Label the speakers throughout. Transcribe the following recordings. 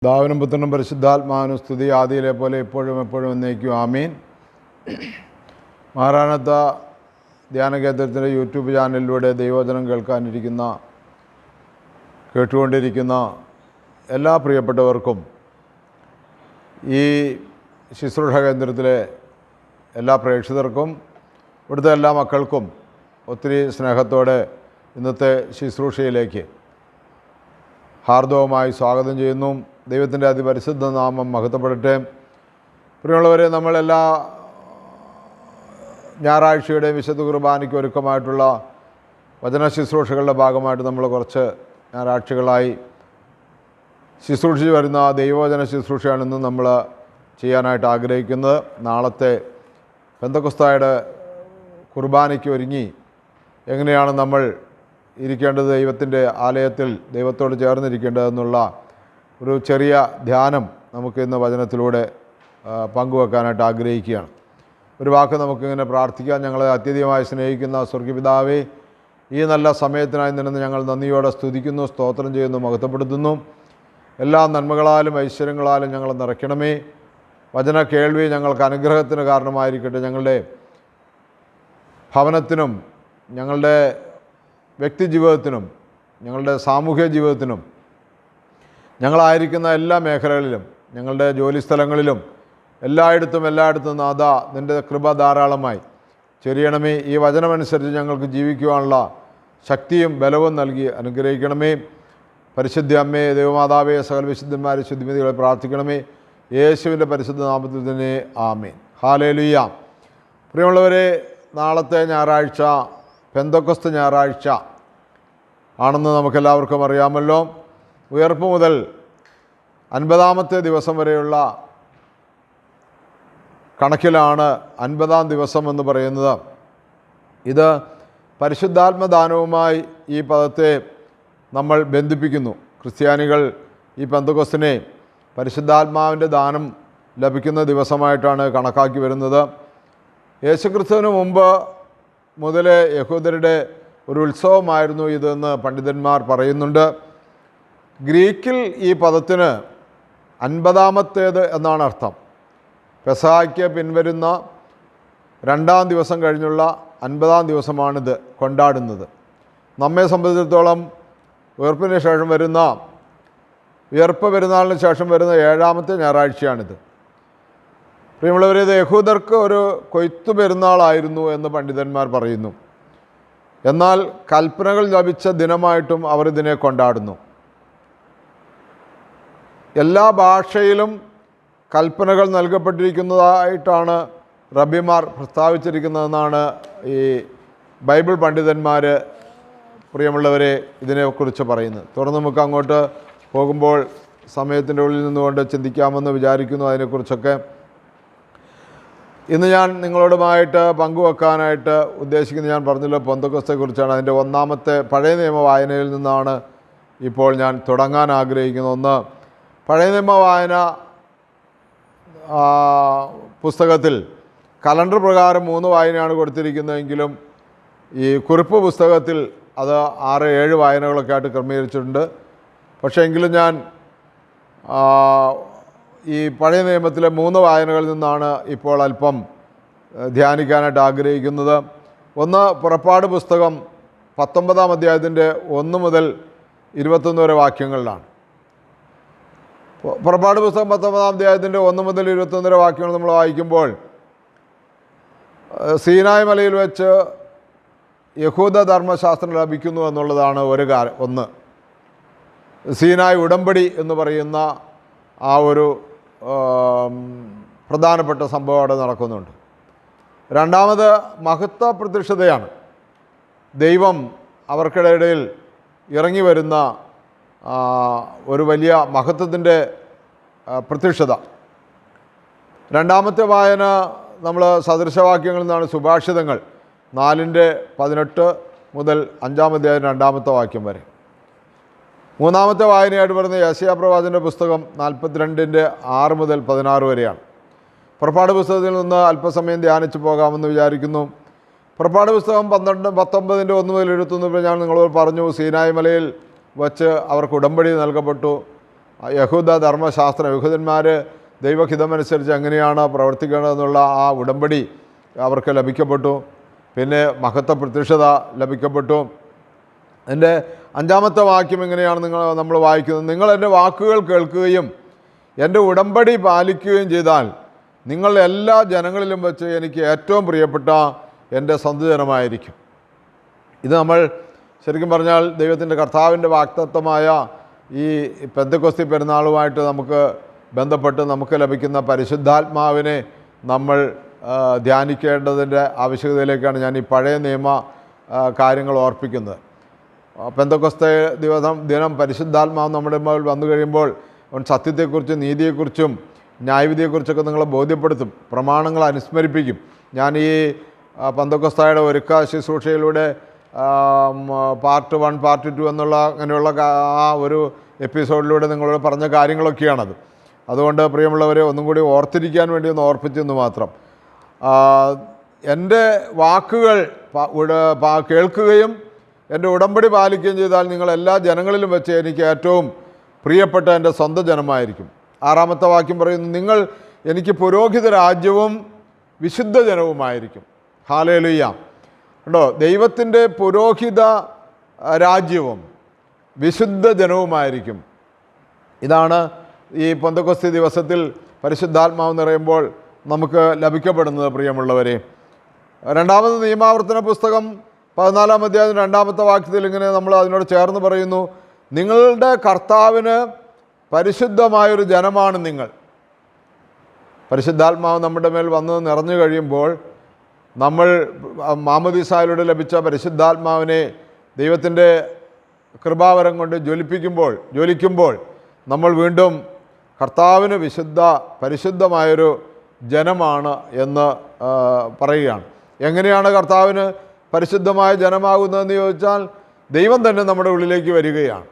Speaker 1: പിതാവിനും പുത്രനും പരിശുദ്ധാത്മാവിനും സ്തുതി, ആദിയിലെ പോലെ എപ്പോഴും എന്നേക്കും ആമീൻ. മാറാനത്ത ധ്യാന കേന്ദ്രത്തിൻ്റെ യൂട്യൂബ് ചാനലിലൂടെ ദൈവവചനം കേട്ടുകൊണ്ടിരിക്കുന്ന എല്ലാ പ്രിയപ്പെട്ടവർക്കും ഈ ശുശ്രൂഷ കേന്ദ്രത്തിലെ എല്ലാ പ്രേക്ഷകർക്കും ഇവിടുത്തെ എല്ലാ മക്കൾക്കും ഒത്തിരി സ്നേഹത്തോടെ ഇന്നത്തെ ശുശ്രൂഷയിലേക്ക് ഹാർദവമായി സ്വാഗതം ചെയ്യുന്നു. ദൈവത്തിൻ്റെ അതിപരിശുദ്ധ നാമം മഹത്വപ്പെടട്ടെ. പ്രിയമുള്ളവരെ, നമ്മളെല്ലാ ഞായറാഴ്ചയുടെയും വിശുദ്ധ കുർബാനയ്ക്ക് ഒരുക്കമായിട്ടുള്ള വചന ശുശ്രൂഷകളുടെ ഭാഗമായിട്ട് നമ്മൾ കുറച്ച് ഞായറാഴ്ചകളായി ശുശ്രൂഷിച്ച് വരുന്ന ദൈവവചന ശുശ്രൂഷയാണ് ഇന്ന് നമ്മൾ ചെയ്യാനായിട്ട് ആഗ്രഹിക്കുന്നത്. നാളത്തെ പെന്തക്കോസ്തായുടെ കുർബാനയ്ക്ക് ഒരുങ്ങി എങ്ങനെയാണ് നമ്മൾ ഇരിക്കേണ്ടത്, ദൈവത്തിൻ്റെ ആലയത്തിൽ ദൈവത്തോട് ചേർന്നിരിക്കേണ്ടതെന്നുള്ള ഒരു ചെറിയ ധ്യാനം നമുക്ക് ഇന്ന് വചനത്തിലൂടെ പങ്കുവെക്കാനായിട്ട് ആഗ്രഹിക്കുകയാണ്. ഒരു വാക്ക് നമുക്കിങ്ങനെ പ്രാർത്ഥിക്കാം. ഞങ്ങളെ അത്യധികമായി സ്നേഹിക്കുന്ന സ്വർഗ്ഗപിതാവേ, ഈ നല്ല സമയത്തിനായി നിന്ന് ഞങ്ങൾ നന്ദിയോടെ സ്തുതിക്കുന്നു, സ്തോത്രം ചെയ്യുന്നു, മഹത്വപ്പെടുത്തുന്നു. എല്ലാ നന്മകളാലും ഐശ്വര്യങ്ങളാലും ഞങ്ങൾ നിറയ്ക്കണമേ. വചന കേൾവി ഞങ്ങൾക്ക് അനുഗ്രഹത്തിന് കാരണമായിരിക്കട്ടെ. ഞങ്ങളുടെ ഭവനത്തിനും ഞങ്ങളുടെ വ്യക്തി ജീവിതത്തിനും ഞങ്ങളുടെ സാമൂഹ്യ ജീവിതത്തിനും ഞങ്ങളായിരിക്കുന്ന എല്ലാ മേഖലകളിലും ഞങ്ങളുടെ ജോലിസ്ഥലങ്ങളിലും എല്ലായിടത്തും നാഥാ നിൻ്റെ കൃപ ധാരാളമായി ചൊരിയണമേ. ഈ വചനമനുസരിച്ച് ഞങ്ങൾക്ക് ജീവിക്കുവാനുള്ള ശക്തിയും ബലവും നൽകി അനുഗ്രഹിക്കണമേ. പരിശുദ്ധ അമ്മേ, ദൈവമാതാവേ, സകല വിശുദ്ധന്മാരെ ശുദ്ധിമതികളെ പ്രാർത്ഥിക്കണമേ. യേശുവിൻ്റെ പരിശുദ്ധ നാമത്തിൽ തന്നെ ആമേൻ. ഹല്ലേലൂയ. പ്രിയമുള്ളവരെ, നാളത്തെ ഞായറാഴ്ച പെന്തക്കോസ്ത് ഞായറാഴ്ച ആണെന്ന് നമുക്കെല്ലാവർക്കും അറിയാമല്ലോ. ഉയർപ്പ് മുതൽ 50-ാമത്തെ ദിവസം വരെയുള്ള കണക്കിലാണ് 50-ാം ദിവസം എന്ന് പറയുന്നത്. ഇത് പരിശുദ്ധാത്മദാനവുമായി ഈ പദത്തെ നമ്മൾ ബന്ധിപ്പിക്കുന്നു. ക്രിസ്ത്യാനികൾ ഈ പെന്തക്കോസ്തിനെ പരിശുദ്ധാത്മാവിൻ്റെ ദാനം ലഭിക്കുന്ന ദിവസമായിട്ടാണ് കണക്കാക്കി വരുന്നത്. യേശുക്രിസ്തുവിന് മുമ്പ് മുതലേ യഹൂദരുടെ ഒരു ഉത്സവമായിരുന്നു ഇതെന്ന് പണ്ഡിതന്മാർ പറയുന്നുണ്ട്. ഗ്രീക്കിൽ ഈ പദത്തിന് 50-ാമത്തേത് എന്നാണ് അർത്ഥം. പെസഹയ്ക്ക് പിൻവരുന്ന 2-ാം ദിവസം കഴിഞ്ഞുള്ള 50-ാം ദിവസമാണിത് കൊണ്ടാടുന്നത്. നമ്മെ സംബന്ധിച്ചിടത്തോളം ഉയർപ്പിന് ശേഷം വരുന്ന ഉയർപ്പ് പെരുന്നാളിന് ശേഷം വരുന്ന 7-ാമത്തെ ഞായറാഴ്ചയാണിത്. പ്രിയമുള്ളവരെ, ഇത് യഹൂദർക്ക് ഒരു കൊയ്ത്തു പെരുന്നാളായിരുന്നു എന്ന് പണ്ഡിതന്മാർ പറയുന്നു. എന്നാൽ കൽപ്പനകൾ ലഭിച്ച ദിനമായിട്ടും അവർ ഇതിനെ കൊണ്ടാടുന്നു. എല്ലാ ഭാഷയിലും കൽപ്പനകൾ നൽകപ്പെട്ടിരിക്കുന്നതായിട്ടാണ് റബ്ബിമാർ പ്രസ്താവിച്ചിരിക്കുന്നതെന്നാണ് ഈ ബൈബിൾ പണ്ഡിതന്മാർ പ്രിയമുള്ളവരെ ഇതിനെക്കുറിച്ച് പറയുന്നത്. തുടർന്ന് നമുക്ക് അങ്ങോട്ട് പോകുമ്പോൾ സമയത്തിൻ്റെ ഉള്ളിൽ നിന്നുകൊണ്ട് ചിന്തിക്കാമെന്ന് വിചാരിക്കുന്നു അതിനെക്കുറിച്ചൊക്കെ. ഇന്ന് ഞാൻ നിങ്ങളോടുമായിട്ട് പങ്കുവെക്കാനായിട്ട് ഉദ്ദേശിക്കുന്നത്, ഞാൻ പറഞ്ഞല്ലോ, പെന്തക്കോസ്തെക്കുറിച്ചാണ്. അതിൻ്റെ 1-ാമത്തെ പഴയ നിയമ വായനയിൽ നിന്നാണ് ഇപ്പോൾ ഞാൻ തുടങ്ങാൻ ആഗ്രഹിക്കുന്നത്. ഒന്ന്, പഴയ നിയമ വായന പുസ്തകത്തിൽ കലണ്ടർ പ്രകാരം 3 വായനയാണ് കൊടുത്തിരിക്കുന്നതെങ്കിലും ഈ കുറിപ്പ് പുസ്തകത്തിൽ അത് 6-7 വായനകളൊക്കെ ആയിട്ട് ക്രമീകരിച്ചിട്ടുണ്ട്. പക്ഷേ എങ്കിലും ഞാൻ ഈ പഴയ നിയമത്തിലെ 3 വായനകളിൽ നിന്നാണ് ഇപ്പോൾ അല്പം ധ്യാനിക്കാനായിട്ട് ആഗ്രഹിക്കുന്നത്. ഒന്ന്, പുറപ്പാട് പുസ്തകം 19-ാം അധ്യായത്തിൻ്റെ 1 മുതൽ 21 വരെ വാക്യങ്ങളിലാണ്. പുറപ്പാട് പുസ്തകം 19-ാം അധ്യായത്തിൻ്റെ 1 മുതൽ 21 വരെ വാക്യങ്ങൾ നമ്മൾ വായിക്കുമ്പോൾ സീനായ് മലയിൽ വെച്ച് യഹൂദ ധർമ്മശാസ്ത്രം ലഭിക്കുന്നു എന്നുള്ളതാണ് ഒന്ന്. സീനായ് ഉടമ്പടി എന്ന് പറയുന്ന ആ ഒരു പ്രധാനപ്പെട്ട സംഭവം അവിടെ നടക്കുന്നുണ്ട്. രണ്ടാമത്, മഹത്വ പ്രത്യക്ഷതയാണ്. ദൈവം അവർക്കിടയിൽ ഇറങ്ങി വരുന്ന ഒരു വലിയ മഹത്വത്തിൻ്റെ പ്രത്യക്ഷത. രണ്ടാമത്തെ വായന നമ്മൾ സദൃശവാക്യങ്ങളിൽ നിന്നാണ്. സുഭാഷിതങ്ങൾ 4:18 മുതൽ 5-ാം അധ്യായം 2-ാമത്തെ വാക്യം വരെ. മൂന്നാമത്തെ വായനയായിട്ട് പറയുന്ന യെശയ്യാ പ്രവാചകൻ്റെ പുസ്തകം 42:6 മുതൽ 16 വരെയാണ്. പുറപ്പാട് പുസ്തകത്തിൽ നിന്ന് അല്പസമയം ധ്യാനിച്ച് പോകാമെന്ന് വിചാരിക്കുന്നു. പുറപ്പാട് പുസ്തകം 19-ൻ്റെ 1 മുതൽ 21 വരെ ഞാൻ നിങ്ങളോട് പറഞ്ഞു. സീനായ് മലയിൽ വച്ച് അവർക്ക് ഉടമ്പടി നൽകപ്പെട്ടു. യഹൂദ ധർമ്മശാസ്ത്രം, യഹൂദന്മാർ ദൈവഹിതമനുസരിച്ച് എങ്ങനെയാണ് പ്രവർത്തിക്കേണ്ടതെന്നുള്ള ആ ഉടമ്പടി അവർക്ക് ലഭിക്കപ്പെട്ടു. പിന്നെ മഹത്വ പ്രത്യക്ഷത ലഭിക്കപ്പെട്ടു. എൻ്റെ 5-ാമത്തെ വാക്യം ഇങ്ങനെയാണ് നമ്മൾ വായിക്കുന്നത്: നിങ്ങൾ എൻ്റെ വാക്കുകൾ കേൾക്കുകയും എൻ്റെ ഉടമ്പടി പാലിക്കുകയും ചെയ്താൽ നിങ്ങൾ എല്ലാ ജനങ്ങളിലും വെച്ച് എനിക്ക് ഏറ്റവും പ്രിയപ്പെട്ട എൻ്റെ സ്വന്തജനമായിരിക്കും. ഇത് നമ്മൾ ശരിക്കും പറഞ്ഞാൽ ദൈവത്തിൻ്റെ കർത്താവിൻ്റെ വാഗ്ദത്തമായ ഈ പെന്തക്കോസ്തി പെരുന്നാളുമായിട്ട് നമുക്ക് ബന്ധപ്പെട്ട് നമുക്ക് ലഭിക്കുന്ന പരിശുദ്ധാത്മാവിനെ നമ്മൾ ധ്യാനിക്കേണ്ടതിൻ്റെ ആവശ്യകതയിലേക്കാണ് ഞാൻ ഈ പഴയ നിയമ കാര്യങ്ങൾ ഓർപ്പിക്കുന്നത്. പെന്തക്കോസ്തേ ദിനം പരിശുദ്ധാത്മാവ് നമ്മുടെ മുമ്പിൽ വന്നു കഴിയുമ്പോൾ അവൻ സത്യത്തെക്കുറിച്ചും നീതിയെക്കുറിച്ചും ന്യായവിധിയെക്കുറിച്ചൊക്കെ നിങ്ങളെ ബോധ്യപ്പെടുത്തും, പ്രമാണങ്ങൾ അനുസ്മരിപ്പിക്കും. ഞാൻ ഈ പെന്തക്കോസ്തായുടെ ഒരുക്ക ശുശ്രൂഷയിലൂടെ പാർട്ട് 1, പാർട്ട് 2 എന്നുള്ള അങ്ങനെയുള്ള ആ ഒരു എപ്പിസോഡിലൂടെ നിങ്ങളോട് പറഞ്ഞ കാര്യങ്ങളൊക്കെയാണത്. അതുകൊണ്ട് പ്രിയമുള്ളവരെ ഒന്നും കൂടി ഓർത്തിരിക്കാൻ വേണ്ടി ഒന്ന് ഓർപ്പിച്ചെന്ന് മാത്രം. എൻ്റെ വാക്കുകൾ കേൾക്കുകയും എൻ്റെ ഉടമ്പടി പാലിക്കുകയും ചെയ്താൽ നിങ്ങൾ എല്ലാ ജനങ്ങളിലും വെച്ച് എനിക്ക് ഏറ്റവും പ്രിയപ്പെട്ട എൻ്റെ സ്വന്തം ജനമായിരിക്കും. 6-ാമത്തെ വാക്യം പറയുന്നു: നിങ്ങൾ എനിക്ക് പുരോഹിത രാജ്യവും വിശുദ്ധ ജനവുമായിരിക്കും. ഹല്ലേലൂയ. കണ്ടോ, ദൈവത്തിൻ്റെ പുരോഹിത രാജ്യവും വിശുദ്ധ ജനവുമായിരിക്കും. ഇതാണ് ഈ പെന്തക്കോസ്തി ദിവസത്തിൽ പരിശുദ്ധാത്മാവ് നിറയുമ്പോൾ നമുക്ക് ലഭിക്കപ്പെടുന്നത്. പ്രിയമുള്ളവരെ, 2-ാമത് നിയമാവർത്തന പുസ്തകം 14-ാം അധ്യായം 2-ാമത്തെ വാക്യത്തിൽ ഇങ്ങനെ നമ്മൾ അതിനോട് ചേർന്ന് പറയുന്നു: നിങ്ങളുടെ കർത്താവിന് പരിശുദ്ധമായൊരു ജനമാണ് നിങ്ങൾ. പരിശുദ്ധാത്മാവ് നമ്മുടെ മേൽ വന്ന് നിറഞ്ഞു കഴിയുമ്പോൾ നമ്മൾ മാമോദീസായിലൂടെ ലഭിച്ച പരിശുദ്ധാത്മാവിനെ ദൈവത്തിൻ്റെ കൃപാവരം കൊണ്ട് ജ്വലിക്കുമ്പോൾ നമ്മൾ വീണ്ടും കർത്താവിന് പരിശുദ്ധമായൊരു ജനമാണ് എന്ന് പറയുകയാണ്. എങ്ങനെയാണ് കർത്താവിന് പരിശുദ്ധമായ ജനമാകുന്നതെന്ന് ചോദിച്ചാൽ ദൈവം തന്നെ നമ്മുടെ ഉള്ളിലേക്ക് വരികയാണ്.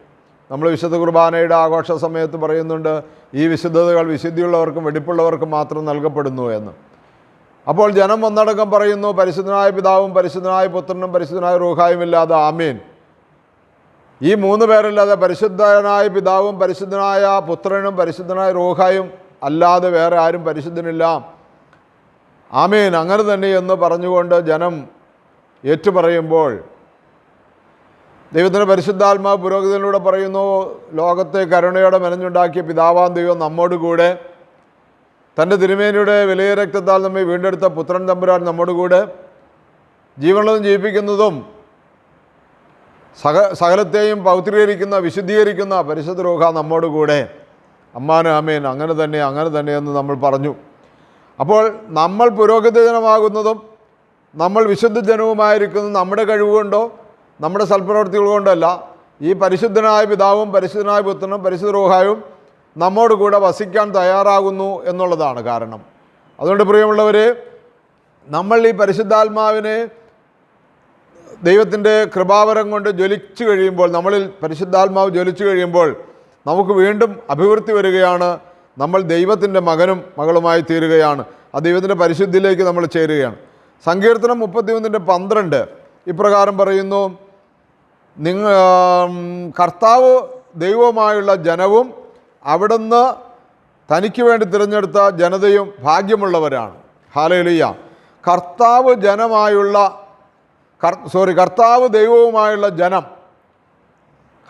Speaker 1: നമ്മൾ വിശുദ്ധ കുർബാനയുടെ ആഘോഷ സമയത്ത് പറയുന്നുണ്ട്, ഈ വിശുദ്ധതകൾ വിശുദ്ധിയുള്ളവർക്കും വെടിപ്പുള്ളവർക്കും മാത്രം നൽകപ്പെടുന്നു എന്ന്. അപ്പോൾ ജനം ഒന്നടങ്കം പറയുന്നു, പരിശുദ്ധനായ പിതാവും പരിശുദ്ധനായ പുത്രനും പരിശുദ്ധനായ റൂഹായും ഇല്ലാതെ ആമേൻ. ഈ 3 പേരല്ലാതെ പരിശുദ്ധനായ പിതാവും പരിശുദ്ധനായ പുത്രനും പരിശുദ്ധനായ റൂഹായും അല്ലാതെ വേറെ ആരും പരിശുദ്ധനില്ല, ആമേൻ, അങ്ങനെ തന്നെ എന്ന് പറഞ്ഞുകൊണ്ട് ജനം ഏറ്റുപറയുമ്പോൾ ദൈവത്തിൻ്റെ പരിശുദ്ധാത്മാവ് പുരോഹിതനിലൂടെ പറയുന്നു: ലോകത്തെ കരുണയോടെ മെനഞ്ഞുണ്ടാക്കിയ പിതാവാം ദൈവം നമ്മോട് കൂടെ, തൻ്റെ തിരുമേനിയുടെ വിലയ രക്തത്താൽ നമ്മെ വീണ്ടെടുത്ത പുത്രൻ തമ്പുരാൻ നമ്മോട് കൂടെ, ജീവനുള്ളതും ജീവിപ്പിക്കുന്നതും സകലത്തെയും പൗത്രീകരിക്കുന്ന വിശുദ്ധീകരിക്കുന്ന പരിശുദ്ധ റൂഹ നമ്മോട് കൂടെ, അമ്മാനും ആമേൻ, അങ്ങനെ തന്നെ എന്ന് നമ്മൾ പറഞ്ഞു. അപ്പോൾ നമ്മൾ പുരോഹിത ജനമാകുന്നതും നമ്മൾ വിശുദ്ധ ജനവുമായിരിക്കുന്നത് നമ്മുടെ കഴിവുകൊണ്ടോ നമ്മുടെ സൽപ്രവൃത്തികൾ കൊണ്ടല്ല, ഈ പരിശുദ്ധനായ പിതാവും പരിശുദ്ധനായ പുത്രനും പരിശുദ്ധ റൂഹായും നമ്മോട് കൂടെ വസിക്കാൻ തയ്യാറാകുന്നു എന്നുള്ളതാണ് കാരണം. അതുകൊണ്ട് പ്രിയമുള്ളവരെ, നമ്മൾ ഈ പരിശുദ്ധാത്മാവിനെ ദൈവത്തിൻ്റെ കൃപാവരം കൊണ്ട് ജ്വലിച്ചു കഴിയുമ്പോൾ, നമ്മളിൽ പരിശുദ്ധാത്മാവ് ജ്വലിച്ചു കഴിയുമ്പോൾ നമുക്ക് വീണ്ടും അഭിവൃദ്ധി വരികയാണ്. നമ്മൾ ദൈവത്തിൻ്റെ മകനും മകളുമായി തീരുകയാണ്. ആ ദൈവത്തിൻ്റെ പരിശുദ്ധിയിലേക്ക് നമ്മൾ ചേരുകയാണ്. സങ്കീർത്തനം 33:12 ഇപ്രകാരം പറയുന്നു: കർത്താവ് ദൈവമായുള്ള ജനവും അവിടുന്ന് തനിക്ക് വേണ്ടി തിരഞ്ഞെടുത്ത ജനതയും ഭാഗ്യമുള്ളവരാണ്. ഹല്ലേലൂയ. കർത്താവ് ദൈവവുമായുള്ള ജനം,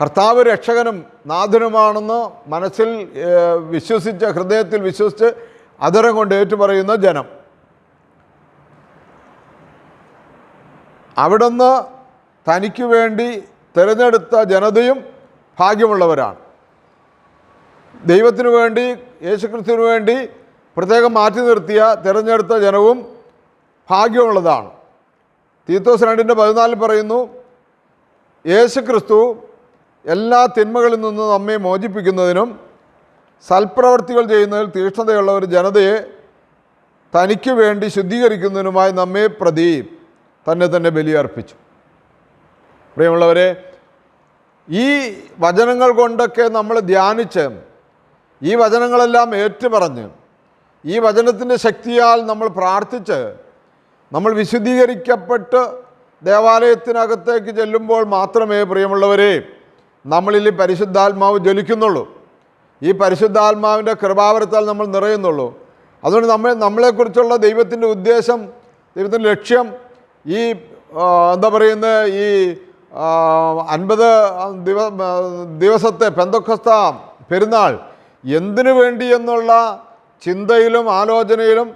Speaker 1: കർത്താവ് രക്ഷകനും നാഥനുമാണെന്ന് മനസ്സിൽ വിശ്വസിച്ച്, ഹൃദയത്തിൽ വിശ്വസിച്ച് അധരം കൊണ്ട് ഏറ്റുപറയുന്ന ജനം, അവിടുന്ന് തനിക്ക് വേണ്ടി തിരഞ്ഞെടുത്ത ജനതയും ഭാഗ്യമുള്ളവരാണ്. ദൈവത്തിനു വേണ്ടി, യേശുക്രിസ്തുവിനു വേണ്ടി പ്രത്യേകം മാറ്റി നിർത്തിയ തിരഞ്ഞെടുത്ത ജനവും ഭാഗ്യമുള്ളതാണ്. തീത്തോസ് 2:14 പറയുന്നു: യേശുക്രിസ്തു എല്ലാ തിന്മകളിൽ നിന്ന് നമ്മെ മോചിപ്പിക്കുന്നതിനും സൽപ്രവർത്തികൾ ചെയ്യുന്നതിൽ തീക്ഷ്ണതയുള്ള ഒരു ജനതയെ തനിക്ക് വേണ്ടി ശുദ്ധീകരിക്കുന്നതിനുമായി നമ്മെ പ്രതി തന്നെ ബലിയർപ്പിച്ചു. പ്രിയമുള്ളവരെ, ഈ വചനങ്ങൾ കൊണ്ടൊക്കെ നമ്മൾ ധ്യാനിച്ച്, ഈ വചനങ്ങളെല്ലാം ഏറ്റുപറഞ്ഞ്, ഈ വചനത്തിൻ്റെ ശക്തിയാൽ നമ്മൾ പ്രാർത്ഥിച്ച്, നമ്മൾ വിശുദ്ധീകരിക്കപ്പെട്ട് ദേവാലയത്തിനകത്തേക്ക് ചെല്ലുമ്പോൾ മാത്രമേ പ്രിയമുള്ളവരെ നമ്മളിൽ പരിശുദ്ധാത്മാവ് ജ്വലിക്കുന്നുള്ളൂ. ഈ പരിശുദ്ധാത്മാവിൻ്റെ കൃപാവരത്താൽ നമ്മൾ നിറയുന്നുള്ളൂ. അതുകൊണ്ട് നമ്മളെക്കുറിച്ചുള്ള ദൈവത്തിൻ്റെ ഉദ്ദേശം, ദൈവത്തിൻ്റെ ലക്ഷ്യം ഈ എന്താ പറയുന്നത്, ഈ 50 ദിവസത്തെ പെന്തക്കോസ്ത പെരുന്നാൾ എന്തിനു വേണ്ടി എന്നുള്ള ചിന്തയിലും ആലോചനയിലും,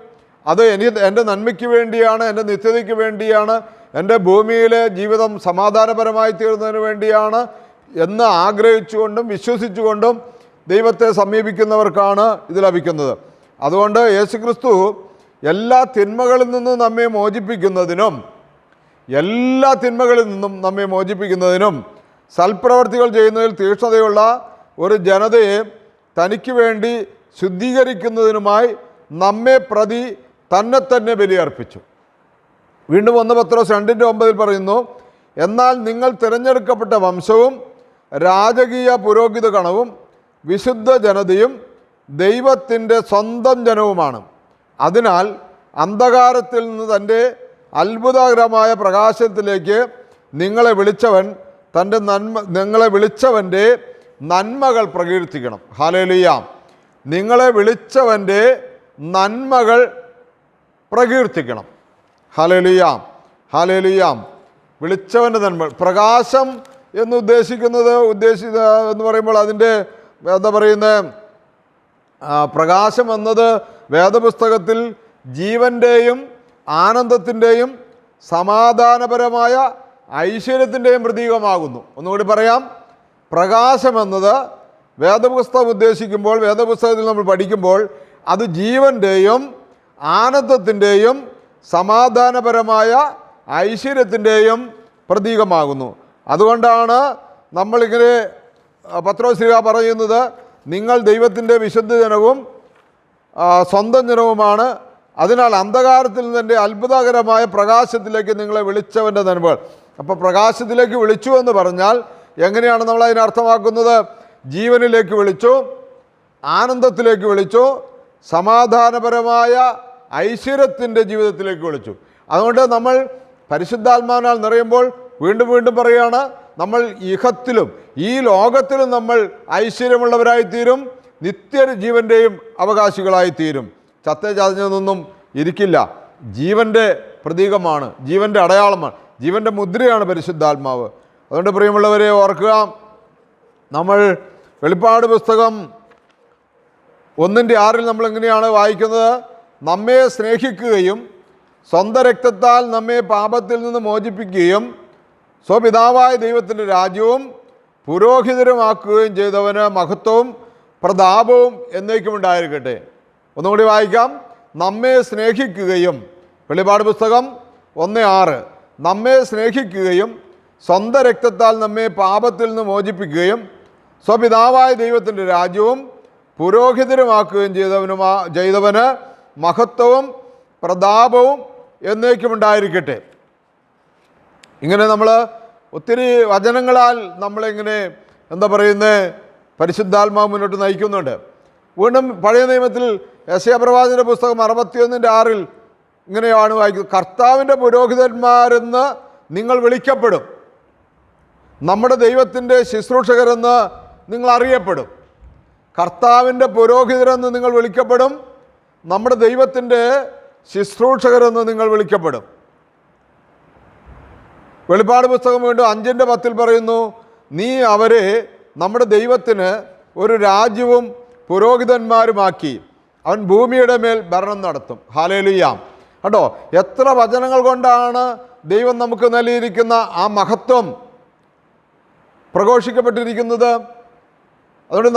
Speaker 1: അത് എൻ്റെ നന്മയ്ക്ക് വേണ്ടിയാണ്, എൻ്റെ നിത്യതയ്ക്ക് വേണ്ടിയാണ്, എൻ്റെ ഭൂമിയിലെ ജീവിതം സമാധാനപരമായി തീർന്നതിന് വേണ്ടിയാണ് എന്ന് ആഗ്രഹിച്ചുകൊണ്ടും വിശ്വസിച്ചുകൊണ്ടും ദൈവത്തെ സമീപിക്കുന്നവർക്കാണ് ഇത് ലഭിക്കുന്നത്. അതുകൊണ്ട് യേശുക്രിസ്തു എല്ലാ തിന്മകളിൽ നിന്നും നമ്മെ മോചിപ്പിക്കുന്നതിനും സൽപ്രവർത്തികൾ ചെയ്യുന്നതിൽ തീക്ഷ്ണതയുള്ള ഒരു ജനതയെ തനിക്ക് വേണ്ടി ശുദ്ധീകരിക്കുന്നതിനുമായി നമ്മെ പ്രതി തന്നെ ബലിയർപ്പിച്ചു. വീണ്ടും 1 പത്രോസ് 2:9 പറയുന്നു, എന്നാൽ നിങ്ങൾ തിരഞ്ഞെടുക്കപ്പെട്ട വംശവും രാജകീയ പുരോഹിത ഗണവും വിശുദ്ധ ജനതയും ദൈവത്തിൻ്റെ സ്വന്തം ജനവുമാണ്. അതിനാൽ അന്ധകാരത്തിൽ നിന്ന് തൻ്റെ അത്ഭുതകരമായ പ്രകാശത്തിലേക്ക് നിങ്ങളെ വിളിച്ചവൻ്റെ നന്മകൾ പ്രകീർത്തിക്കണം. ഹല്ലേലൂയ. നിങ്ങളെ വിളിച്ചവൻ്റെ നന്മകൾ പ്രകീർത്തിക്കണം. Hallelujah, hallelujah. വിളിച്ചവൻ്റെ നന്മ. പ്രകാശം എന്ന് എന്ന് പറയുമ്പോൾ അതിൻ്റെ എന്താ പറയുന്നത്, പ്രകാശം എന്നത് വേദപുസ്തകത്തിൽ ജീവൻ്റെയും ആനന്ദത്തിൻ്റെയും സമാധാനപരമായ ഐശ്വര്യത്തിൻ്റെയും പ്രതീകമാകുന്നു. ഒന്നുകൂടി പറയാം, പ്രകാശം എന്നത് വേദപുസ്തകത്തിൽ നമ്മൾ പഠിക്കുമ്പോൾ അത് ജീവൻ്റെയും ആനന്ദത്തിൻ്റെയും സമാധാനപരമായ ഐശ്വര്യത്തിൻ്റെയും പ്രതീകമാകുന്നു. അതുകൊണ്ടാണ് നമ്മളിങ്ങനെ പത്രോസ് ശ്ലീഹ പറയുന്നത്, നിങ്ങൾ ദൈവത്തിൻ്റെ വിശുദ്ധ ജനവും സ്വന്തം ജനവുമാണ്. അതിനാൽ അന്ധകാരത്തിൽ നിന്ന് എൻ്റെ അത്ഭുതകരമായ പ്രകാശത്തിലേക്ക് നിങ്ങളെ വിളിച്ചവൻ്റെ നന്മകൾ. അപ്പോൾ പ്രകാശത്തിലേക്ക് വിളിച്ചു എന്ന് പറഞ്ഞാൽ എങ്ങനെയാണ് നമ്മൾ അതിനർത്ഥമാക്കുന്നത്? ജീവനിലേക്ക് വിളിച്ചു, ആനന്ദത്തിലേക്ക് വിളിച്ചു, സമാധാനപരമായ ഐശ്വര്യത്തിൻ്റെ ജീവിതത്തിലേക്ക് വിളിച്ചു. അതുകൊണ്ട് നമ്മൾ പരിശുദ്ധാത്മാവിനാൽ നിറയുമ്പോൾ വീണ്ടും വീണ്ടും പറയുകയാണ്, നമ്മൾ ഇഹത്തിലും ഈ ലോകത്തിലും നമ്മൾ ഐശ്വര്യമുള്ളവരായിത്തീരും, നിത്യജീവൻ്റെയും അവകാശികളായിത്തീരും. ചത്തചതഞ്ഞതൊന്നും ഇരിക്കില്ല. ജീവൻ്റെ പ്രതീകമാണ്, ജീവൻ്റെ അടയാളമാണ്, ജീവൻ്റെ മുദ്രയാണ് പരിശുദ്ധാത്മാവ്. അതുകൊണ്ട് പ്രിയമുള്ളവരെ ഓർക്കുക, നമ്മൾ വെളിപ്പാട് പുസ്തകം 1:6 നമ്മൾ എങ്ങനെയാണ് വായിക്കുന്നത്? നമ്മെ സ്നേഹിക്കുകയും സ്വന്തം രക്തത്താൽ നമ്മെ പാപത്തിൽ നിന്ന് മോചിപ്പിക്കുകയും സ്വപിതാവായ ദൈവത്തിൻ്റെ രാജ്യവും പുരോഹിതരുമാക്കുകയും ചെയ്തവന് മഹത്വവും പ്രതാപവും എന്നേക്കും ഉണ്ടായിരിക്കട്ടെ. ഒന്നുകൂടി വായിക്കാം. നമ്മെ സ്നേഹിക്കുകയും, വെളിപ്പാട് പുസ്തകം 1:6, നമ്മെ സ്നേഹിക്കുകയും സ്വന്തം രക്തത്താൽ നമ്മെ പാപത്തിൽ നിന്ന് മോചിപ്പിക്കുകയും സ്വപിതാവായ ദൈവത്തിൻ്റെ രാജ്യവും പുരോഹിതരുമാക്കുകയും ചെയ്തവന് മഹത്വവും പ്രതാപവും എന്നേക്കും ഉണ്ടായിരിക്കട്ടെ. ഇങ്ങനെ നമ്മൾ ഒത്തിരി വചനങ്ങളാൽ നമ്മളിങ്ങനെ എന്താ പറയുന്നത്, പരിശുദ്ധാത്മാവ് മുന്നോട്ട് നയിക്കുന്നുണ്ട്. വീണ്ടും പഴയ നിയമത്തിൽ യെശയ്യാ പ്രവാചകന്റെ പുസ്തകം 61:6 ഇങ്ങനെയാണ് വായിക്കുന്നത്, കർത്താവിൻ്റെ പുരോഹിതന്മാരെന്ന് നിങ്ങൾ വിളിക്കപ്പെടും, നമ്മുടെ ദൈവത്തിൻ്റെ ശുശ്രൂഷകരെന്ന് നിങ്ങൾ അറിയപ്പെടും. കർത്താവിൻ്റെ പുരോഹിതരെന്ന് നിങ്ങൾ വിളിക്കപ്പെടും, നമ്മുടെ ദൈവത്തിൻ്റെ ശുശ്രൂഷകരെന്ന് നിങ്ങൾ വിളിക്കപ്പെടും. വെളിപ്പാട് പുസ്തകം വീണ്ടും 5:10 പറയുന്നു, നീ അവരെ നമ്മുടെ ദൈവത്തിന് ഒരു രാജ്യവും പുരോഹിതന്മാരുമാക്കി, അവൻ ഭൂമിയുടെ മേൽ ഭരണം നടത്തും. ഹല്ലേലൂയ. കേട്ടോ, എത്ര വചനങ്ങൾ കൊണ്ടാണ് ദൈവം നമുക്ക് നൽകിയിരിക്കുന്ന ആ മഹത്വം പ്രഘോഷിക്കപ്പെട്ടിരിക്കുന്നത്. അതുകൊണ്ട്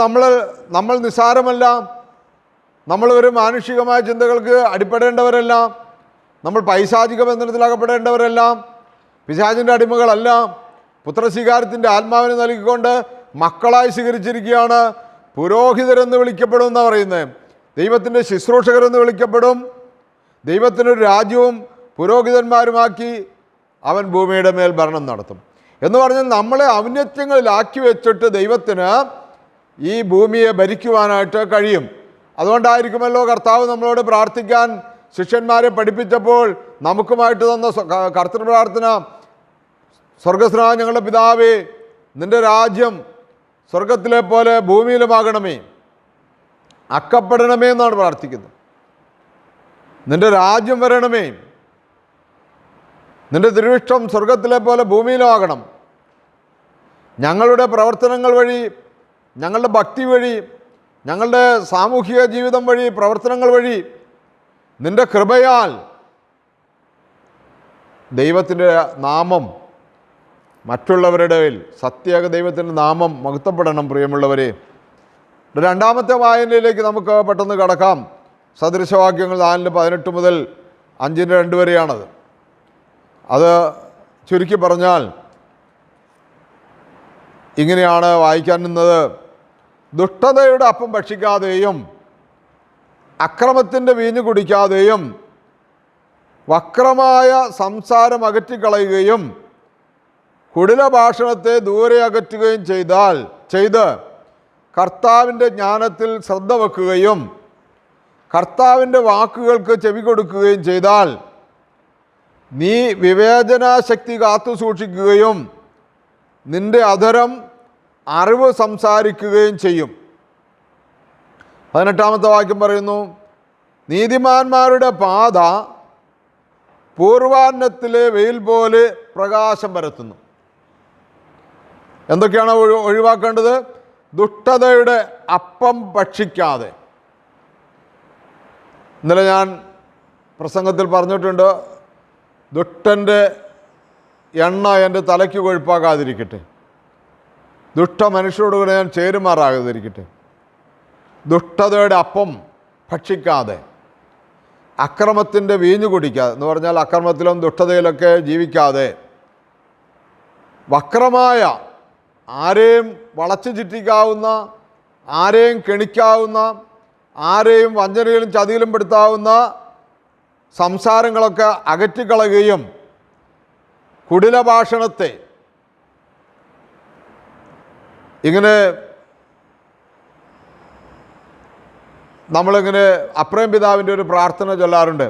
Speaker 1: നമ്മൾ നിസ്സാരമല്ല, നമ്മൾ ഒരു മാനുഷികമായ ചിന്തകൾക്ക് അടിപ്പെടേണ്ടവരല്ല, നമ്മൾ പൈശാചിക ബന്ധനത്തിലകപ്പെടേണ്ടവരല്ല, പിശാചിൻ്റെ അടിമകളല്ല, പുത്രസ്വീകാരത്തിൻ്റെ ആത്മാവിനെ നൽകിക്കൊണ്ട് മക്കളായി സ്വീകരിച്ചിരിക്കുകയാണ്. പുരോഹിതരെന്ന് വിളിക്കപ്പെടും എന്നാണ് പറയുന്നത്. ദൈവത്തിൻ്റെ ശുശ്രൂഷകരെന്ന് വിളിക്കപ്പെടും. ദൈവത്തിനൊരു രാജ്യവും പുരോഹിതന്മാരുമാക്കി അവൻ ഭൂമിയുടെ മേൽ ഭരണം നടത്തും എന്ന് പറഞ്ഞാൽ നമ്മളെ ഔന്നത്യങ്ങളിലാക്കി വെച്ചിട്ട് ദൈവത്തിന് ഈ ഭൂമിയെ ഭരിക്കുവാനായിട്ട് കഴിയും. അതുകൊണ്ടായിരിക്കുമല്ലോ കർത്താവ് നമ്മളോട് പ്രാർത്ഥിക്കാൻ ശിഷ്യന്മാരെ പഠിപ്പിച്ചപ്പോൾ നമുക്കുമായിട്ട് തന്ന കർത്തൃപ്രാർത്ഥന, സ്വർഗസ്നായ ഞങ്ങളുടെ പിതാവേ, നിൻ്റെ രാജ്യം സ്വർഗത്തിലെ പോലെ ഭൂമിയിലുമാകണമേ. അക്കപ്പെടണമേ എന്നാണ് പ്രാർത്ഥിക്കുന്നത്. നിൻ്റെ രാജ്യം വരണമേ, നിൻ്റെ തിരുവിഷ്ടം സ്വർഗത്തിലെ പോലെ ഭൂമിയിലും ആകണം. ഞങ്ങളുടെ പ്രവർത്തനങ്ങൾ വഴി, ഞങ്ങളുടെ ഭക്തി വഴി, ഞങ്ങളുടെ സാമൂഹിക ജീവിതം വഴി, പ്രവർത്തനങ്ങൾ വഴി നിൻ്റെ കൃപയാൽ ദൈവത്തിൻ്റെ നാമം മറ്റുള്ളവരുടെ മേൽ, സത്യേക ദൈവത്തിൻ്റെ നാമം മഹത്വപ്പെടണം. പ്രിയമുള്ളവരെ, രണ്ടാമത്തെ വായനയിലേക്ക് നമുക്ക് പെട്ടെന്ന് കടക്കാം. സദൃശവാക്യങ്ങൾ 4:18 മുതൽ 5:2 വരെയാണത്. അത് ചുരുക്കി പറഞ്ഞാൽ ഇങ്ങനെയാണ് വായിക്കാൻ നിന്നത്: ദുഷ്ടതയുടെ അപ്പം ഭക്ഷിക്കാതെയും അക്രമത്തിൻ്റെ വീഞ്ഞ് കുടിക്കാതെയും വക്രമായ സംസാരം അകറ്റിക്കളയുകയും കുടില ഭാഷണത്തെ ദൂരെ അകറ്റുകയും ചെയ്ത് കർത്താവിൻ്റെ ജ്ഞാനത്തിൽ ശ്രദ്ധ വെക്കുകയും കർത്താവിൻ്റെ വാക്കുകൾക്ക് ചെവി കൊടുക്കുകയും ചെയ്താൽ നീ വിവേചനാശക്തി കാത്തു സൂക്ഷിക്കുകയും നിൻ്റെ അധരം അറിവ് സംസാരിക്കുകയും ചെയ്യും. 18-ാമത്തെ വാക്യം പറയുന്നു: നീതിമാന്മാരുടെ പാത പൂർവാന്നത്തിലെ വെയിൽ പോലെ പ്രകാശം പരത്തുന്നു. എന്തൊക്കെയാണ് ഒഴിവാക്കേണ്ടത്? ദുഷ്ടതയുടെ അപ്പം ഭക്ഷിക്കാതെ. ഇന്നലെ ഞാൻ പ്രസംഗത്തിൽ പറഞ്ഞിട്ടുണ്ട്, ദുഷ്ടൻ്റെ എണ്ണ എൻ്റെ തലയ്ക്ക് കൊഴുപ്പാകാതിരിക്കട്ടെ, ദുഷ്ട മനുഷ്യരോടുകൂടെ ഞാൻ ചേരുമാറാകാതിരിക്കട്ടെ. ദുഷ്ടതയുടെ അപ്പം ഭക്ഷിക്കാതെ, അക്രമത്തിൻ്റെ വീഞ്ഞു കുടിക്കാതെ, എന്ന് പറഞ്ഞാൽ അക്രമത്തിലും ദുഷ്ടതയിലൊക്കെ ജീവിക്കാതെ, വക്രമായ, ആരെയും വളച്ചു ചുറ്റിക്കാവുന്ന, ആരെയും കെണിക്കാവുന്ന, ആരെയും വഞ്ചനയിലും ചതിയിലും പെടുത്താവുന്ന സംസാരങ്ങളൊക്കെ അകറ്റിക്കളയുകയും കുടില ഭാഷണത്തെ, ഇങ്ങനെ നമ്മളിങ്ങനെ അപ്രയം പിതാവിൻ്റെ ഒരു പ്രാർത്ഥന ചൊല്ലാറുണ്ട്: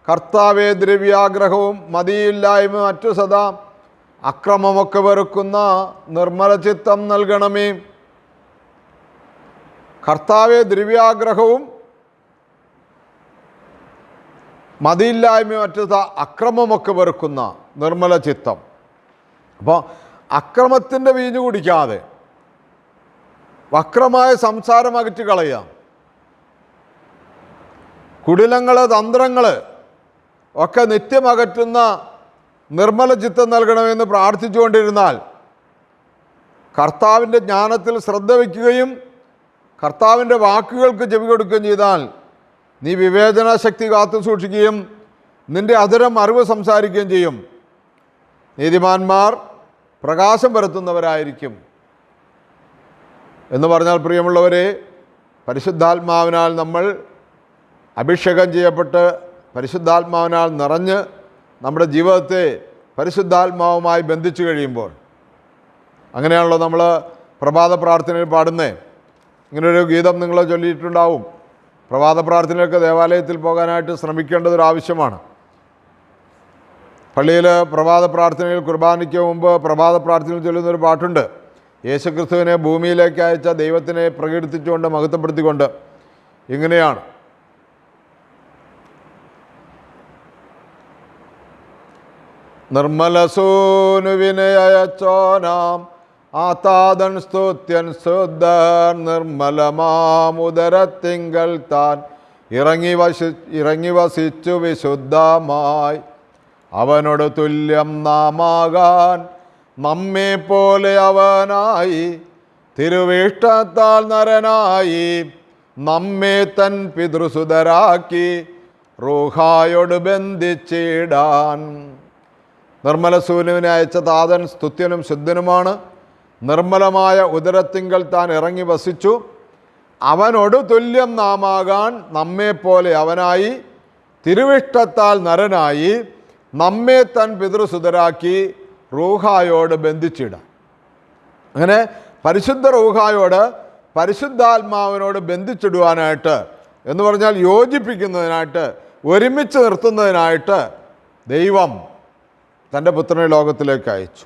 Speaker 1: കർത്താവേ, ദ്രവ്യാഗ്രഹവും മതിയില്ലായ്മ മറ്റു സദാ അക്രമമൊക്കെ വെറുക്കുന്ന നിർമ്മല ചിത്തം നൽകണമേ. കർത്താവേ, ദ്രവ്യാഗ്രഹവും മതിയില്ലായ്മ മറ്റു അക്രമമൊക്കെ വെറുക്കുന്ന നിർമ്മല ചിത്തം. അപ്പോൾ അക്രമത്തിൻ്റെ വീഞ്ഞു കുടിക്കാതെ വക്രമായ സംസാരം അകറ്റി കളയുക, കുടിലങ്ങൾ, തന്ത്രങ്ങൾ ഒക്കെ നിത്യം അകറ്റുന്ന നിർമ്മല ചിത്തം നൽകണമെന്ന് പ്രാർത്ഥിച്ചുകൊണ്ടിരുന്നാൽ, കർത്താവിൻ്റെ ജ്ഞാനത്തിൽ ശ്രദ്ധ വയ്ക്കുകയും കർത്താവിൻ്റെ വാക്കുകൾക്ക് ചെവി കൊടുക്കുകയും ചെയ്താൽ നീ വിവേചനാശക്തി കാത്തു സൂക്ഷിക്കുകയും നിൻ്റെ അധരം അറിവ് സംസാരിക്കുകയും ചെയ്യും. നീതിമാന്മാർ പ്രകാശം പരത്തുന്നവരായിരിക്കും എന്ന് പറഞ്ഞാൽ, പ്രിയമുള്ളവരെ, പരിശുദ്ധാത്മാവിനാൽ നമ്മൾ അഭിഷേകം ചെയ്യപ്പെട്ട് പരിശുദ്ധാത്മാവിനാൽ നിറഞ്ഞ് നമ്മുടെ ജീവിതത്തെ പരിശുദ്ധാത്മാവുമായി ബന്ധിച്ചു കഴിയുമ്പോൾ, അങ്ങനെയാണല്ലോ നമ്മൾ പ്രഭാത പ്രാർത്ഥനയിൽ പാടുന്നത്. ഇങ്ങനൊരു ഗീതം നിങ്ങൾ ചൊല്ലിയിട്ടുണ്ടാവും. പ്രഭാത പ്രാർത്ഥനയൊക്കെ ദേവാലയത്തിൽ പോകാനായിട്ട് ശ്രമിക്കേണ്ടതൊരാവശ്യമാണ്. പള്ളിയിൽ പ്രഭാത പ്രാർത്ഥനയിൽ കുർബാനയ്ക്ക് മുമ്പ് പ്രഭാത പ്രാർത്ഥനയിൽ ചൊല്ലുന്നൊരു പാട്ടുണ്ട്. യേശുക്രിസ്തുവിനെ ഭൂമിയിലേക്ക് അയച്ച ദൈവത്തിനെ പ്രകീർത്തിച്ചുകൊണ്ട്, മഹത്വപ്പെടുത്തിക്കൊണ്ട്. ഇങ്ങനെയാണ്: നിർമ്മലസൂനുവിനെ അയച്ചോനാം ആതാതൻ സ്തുത്യൻ ശുദ്ധർ നിർമ്മലമാമുദരത്തിങ്കൽ താൻ ഇറങ്ങി വസിച്ചു വിശുദ്ധമായി. അവനോട് തുല്യം നാമാകാൻ നമ്മെ പോലെ അവനായി, തിരുവിഷ്ടത്താൽ നരനായി നമ്മെ തൻ പിതൃസുതരാക്കി റൂഹായോട് ബന്ധിച്ചിടാൻ. നിർമ്മലസൂനുവിനെ അയച്ച താതൻ സ്തുത്യനും ശുദ്ധനുമാണ്. നിർമ്മലമായ ഉദരത്തിങ്കൽ താൻ ഇറങ്ങി വസിച്ചു. അവനോട് തുല്യം നാമാകാൻ നമ്മെപ്പോലെ അവനായി, തിരുവിഷ്ടത്താൽ നരനായി നമ്മെ തൻ പിതൃസുതരാക്കി റൂഹായോട് ബന്ധിച്ചിടാൻ. അങ്ങനെ പരിശുദ്ധ റൂഹായോട്, പരിശുദ്ധാത്മാവിനോട് ബന്ധിച്ചിടുവാനായിട്ട്, എന്ന് പറഞ്ഞാൽ യോജിപ്പിക്കുന്നതിനായിട്ട്, ഒരുമിച്ച് നിർത്തുന്നതിനായിട്ട് ദൈവം തൻ്റെ പുത്രനെ ലോകത്തിലേക്ക് അയച്ചു.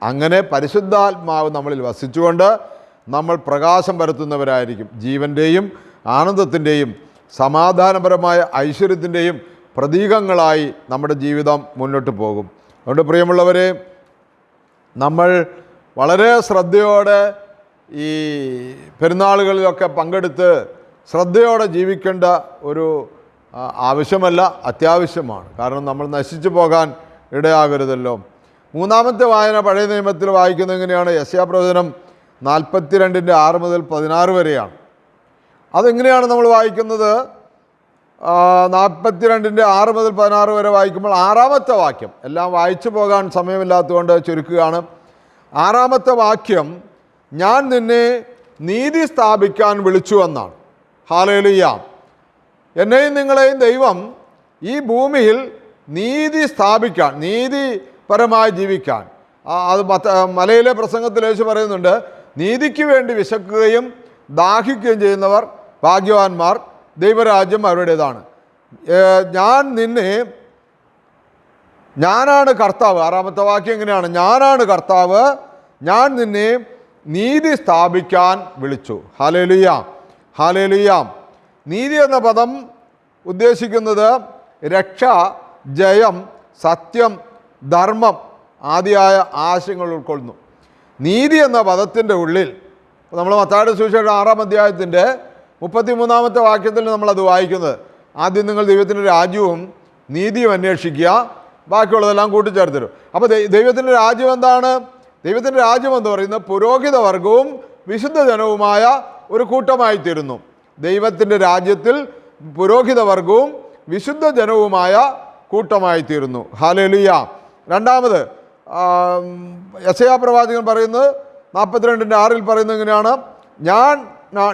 Speaker 1: അങ്ങനെ പരിശുദ്ധാത്മാവ് നമ്മളിൽ വസിച്ചുകൊണ്ട് നമ്മൾ പ്രകാശം പരത്തുന്നവരായിരിക്കും. ജീവൻ്റെയും ആനന്ദത്തിൻ്റെയും സമാധാനപരമായ ഐശ്വര്യത്തിൻ്റെയും പ്രതീകങ്ങളായി നമ്മുടെ ജീവിതം മുന്നോട്ട് പോകും. അതുകൊണ്ട് പ്രിയമുള്ളവരെ, നമ്മൾ വളരെ ശ്രദ്ധയോടെ ഈ പെരുന്നാളുകളിലൊക്കെ പങ്കെടുത്ത് ശ്രദ്ധയോടെ ജീവിക്കേണ്ട ഒരു ആവശ്യമല്ല, അത്യാവശ്യമാണ്. കാരണം നമ്മൾ നശിച്ചു പോകാൻ ഇടയാകരുതല്ലോ. മൂന്നാമത്തെ വായന പഴയ നിയമത്തിൽ വായിക്കുന്നത് എങ്ങനെയാണ്? യെശയ്യാപ്രവചനം 42:6 മുതൽ 16 വരെയാണ്. അതെങ്ങനെയാണ് നമ്മൾ വായിക്കുന്നത്? 42:6 മുതൽ 16 വരെ വായിക്കുമ്പോൾ ആറാമത്തെ വാക്യം, എല്ലാം വായിച്ചു പോകാൻ സമയമില്ലാത്തതുകൊണ്ട് ചുരുക്കുകയാണ്. ആറാമത്തെ വാക്യം, ഞാൻ നിന്നെ നീതി സ്ഥാപിക്കാൻ വിളിച്ചു എന്നാണ്. ഹല്ലേലൂയ. എന്നെയും നിങ്ങളെയും ദൈവം ഈ ഭൂമിയിൽ നീതി സ്ഥാപിക്കാൻ, നീതിപരമായി ജീവിക്കാൻ, അത് മലയിലെ പ്രസംഗത്തിൽ യേശു പറയുന്നുണ്ട്, നീതിക്ക് വേണ്ടി വിശക്കുകയും ദാഹിക്കുകയും ചെയ്യുന്നവർ ഭാഗ്യവാന്മാർ, ദൈവരാജ്യം അവരുടേതാണ്. ഞാനാണ് കർത്താവ്. ആറാമത്തെ വാക്യം എങ്ങനെയാണ്? ഞാനാണ് കർത്താവ്, ഞാൻ നിന്നെ നീതി സ്ഥാപിക്കാൻ വിളിച്ചു. Hallelujah, hallelujah. നീതി എന്ന പദം ഉദ്ദേശിക്കുന്നത് രക്ഷ, ജയം, സത്യം, ധർമ്മം ആദിയായ ആശയങ്ങൾ ഉൾക്കൊള്ളുന്നു. നീതി എന്ന പദത്തിൻ്റെ ഉള്ളിൽ നമ്മൾ മത്തായിയുടെ സുവിശേഷം 6-ാം അധ്യായത്തിൻ്റെ 33-ാമത്തെ വാക്യത്തിൽ നമ്മളത് വായിക്കുന്നത്, ആദ്യം നിങ്ങൾ ദൈവത്തിൻ്റെ രാജ്യവും നീതിയും അന്വേഷിക്കുക, ബാക്കിയുള്ളതെല്ലാം കൂട്ടിച്ചേർത്തരും. അപ്പോൾ ദൈവത്തിൻ്റെ രാജ്യം എന്താണ്? ദൈവത്തിൻ്റെ രാജ്യം എന്ന് പറയുന്നത് പുരോഹിത വർഗവും വിശുദ്ധ ജനവുമായ ഒരു കൂട്ടമായി തീരുന്നു. ദൈവത്തിൻ്റെ രാജ്യത്തിൽ പുരോഹിത വർഗവും വിശുദ്ധ ജനവുമായ കൂട്ടമായി തീരുന്നു. ഹല്ലേലൂയ. രണ്ടാമത് യെശയ്യാ പ്രവാചകൻ പറയുന്നത് 42:6 പറയുന്നത് എങ്ങനെയാണ്?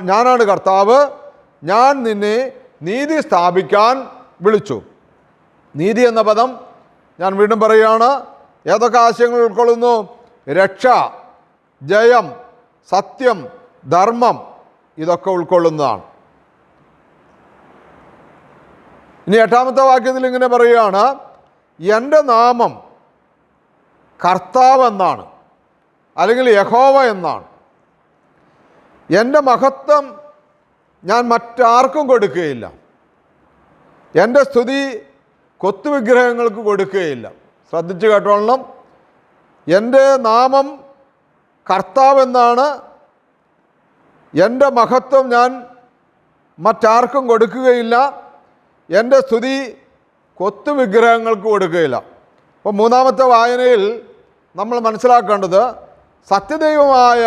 Speaker 1: ഞാനാണ് കർത്താവ്, ഞാൻ നിന്നെ നീതി സ്ഥാപിക്കാൻ വിളിച്ചു. നീതി എന്ന പദം ഞാൻ വീണ്ടും പറയുകയാണ്, ഏതൊക്കെ ആശയങ്ങൾ ഉൾക്കൊള്ളുന്നു? രക്ഷ, ജയം, സത്യം, ധർമ്മം, ഇതൊക്കെ ഉൾക്കൊള്ളുന്നതാണ്. ഇനി 8-ാമത്തെ വാക്യത്തിൽ ഇങ്ങനെ പറയുകയാണ്, എൻ്റെ നാമം കർത്താവ് എന്നാണ്, അല്ലെങ്കിൽ യഹോവ എന്നാണ്. എൻ്റെ മഹത്വം ഞാൻ മറ്റാർക്കും കൊടുക്കുകയില്ല, എൻ്റെ സ്തുതി കൊത്തുവിഗ്രഹങ്ങൾക്ക് കൊടുക്കുകയില്ല. ശ്രദ്ധിച്ച് കേട്ടോളണം. എൻ്റെ നാമം കർത്താവ് എന്നാണ്, എൻ്റെ മഹത്വം ഞാൻ മറ്റാർക്കും കൊടുക്കുകയില്ല, എൻ്റെ സ്തുതി കൊത്തുവിഗ്രഹങ്ങൾക്ക് കൊടുക്കുകയില്ല. അപ്പോൾ മൂന്നാമത്തെ വായനയിൽ നമ്മൾ മനസ്സിലാക്കേണ്ടത്, സത്യദൈവമായ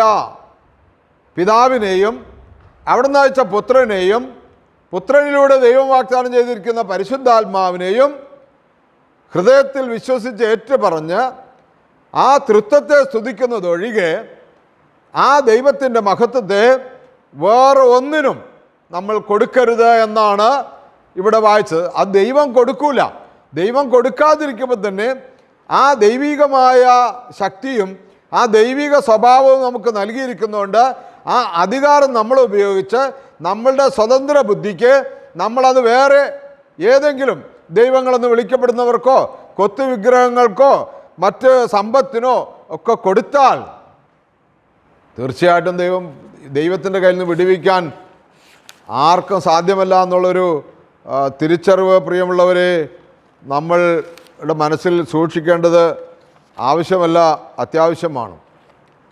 Speaker 1: പിതാവിനെയും അവിടുന്ന് അയച്ച പുത്രനെയും പുത്രനിലൂടെ ദൈവം വാഗ്ദാനം ചെയ്തിരിക്കുന്ന പരിശുദ്ധാത്മാവിനെയും ഹൃദയത്തിൽ വിശ്വസിച്ച് ഏറ്റുപറഞ്ഞ് ആ തൃത്വത്തെ സ്തുതിക്കുന്നതൊഴികെ ആ ദൈവത്തിൻ്റെ മഹത്വത്തെ വേറെ ഒന്നിനും നമ്മൾ കൊടുക്കരുത് എന്നാണ് ഇവിടെ വായിച്ചത്. അത് ദൈവം കൊടുക്കൂല. ദൈവം കൊടുക്കാതിരിക്കുമ്പോൾ തന്നെ ആ ദൈവികമായ ശക്തിയും ആ ദൈവിക സ്വഭാവവും നമുക്ക് നൽകിയിരിക്കുന്നതുകൊണ്ട് ആ അധികാരം നമ്മൾ ഉപയോഗിച്ച് നമ്മളുടെ സ്വതന്ത്ര ബുദ്ധിക്ക് നമ്മളത് വേറെ ഏതെങ്കിലും ദൈവങ്ങളെന്ന് വിളിക്കപ്പെടുന്നവർക്കോ കൊത്തുവിഗ്രഹങ്ങൾക്കോ മറ്റ് സമ്പത്തിനോ ഒക്കെ കൊടുത്താൽ തീർച്ചയായിട്ടും ദൈവത്തിൻ്റെ കയ്യിൽ നിന്ന് വിടുവിക്കാൻ ആർക്കും സാധ്യമല്ല എന്നുള്ളൊരു തിരിച്ചറിവ് പ്രിയമുള്ളവരെ നമ്മളുടെ മനസ്സിൽ സൂക്ഷിക്കേണ്ടത് ആവശ്യമല്ല, അത്യാവശ്യമാണ്.